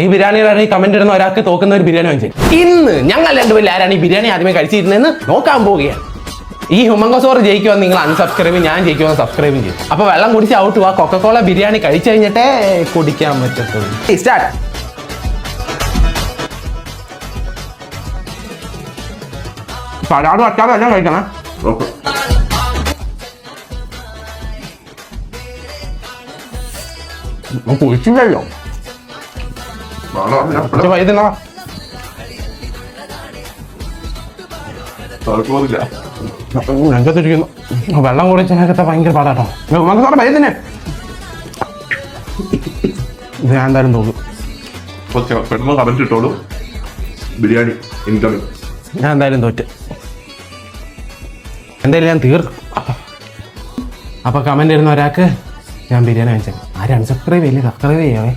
ഈ ബിരിയാണിയുടെ കമന്റ് ഇടുന്ന ഒരാൾക്ക് തോക്കുന്ന ഒരു ബിരിയാണി വാങ്ങിച്ചു. ഇന്ന് ഞങ്ങൾ രണ്ടുപേരും ആരാണ് ഈ ബിരിയാണി ആദ്യമേ കഴിച്ചിരുന്നതെന്ന് നോക്കാൻ പോവുകയാണ്. ഈ ഹ്യൂമങ്കോസോർ ജയിക്കുമെന്ന് നിങ്ങൾ അൺസബ്സ്ക്രൈബ്, ഞാൻ ജയിക്കുമെന്ന് സബ്സ്ക്രൈബും ചെയ്യും. അപ്പൊ വെള്ളം കുടിച്ച് ഔട്ട് പോവാ. കൊക്കക്കോള ബിരിയാണി കഴിച്ചു കഴിഞ്ഞിട്ടേ കുടിക്കാൻ പറ്റത്തുള്ളൂ. സ്റ്റാർട്ട്. പടാടും അച്ചാറും എല്ലാം കഴിക്കണം. കുഴിച്ചില്ലല്ലോ വൈകുന്ന രംഗത്തിരിക്കുന്നു. വെള്ളം കുടിച്ചതിനകത്തെ ഭയങ്കര പാടാട്ടോ. നമുക്ക് വൈകുന്നേ ഇത് ഞാൻ എന്തായാലും തോന്നും. കമന്റ് ഇട്ടോളൂ. ബിരിയാണി ഇൻകമിങ്. ഞാൻ എന്തായാലും തോറ്റ്. എന്തായാലും ഞാൻ തീർക്കും. അപ്പൊ കമന്റ് ഇടുന്ന ഒരാൾക്ക് ഞാൻ ബിരിയാണി വാങ്ങിച്ചേക്കാം. ആരും അൺസബ്സ്ക്രൈബ് ചെയ്യില്ലേ? സബ്സ്ക്രൈബ് ചെയ്യാവേ.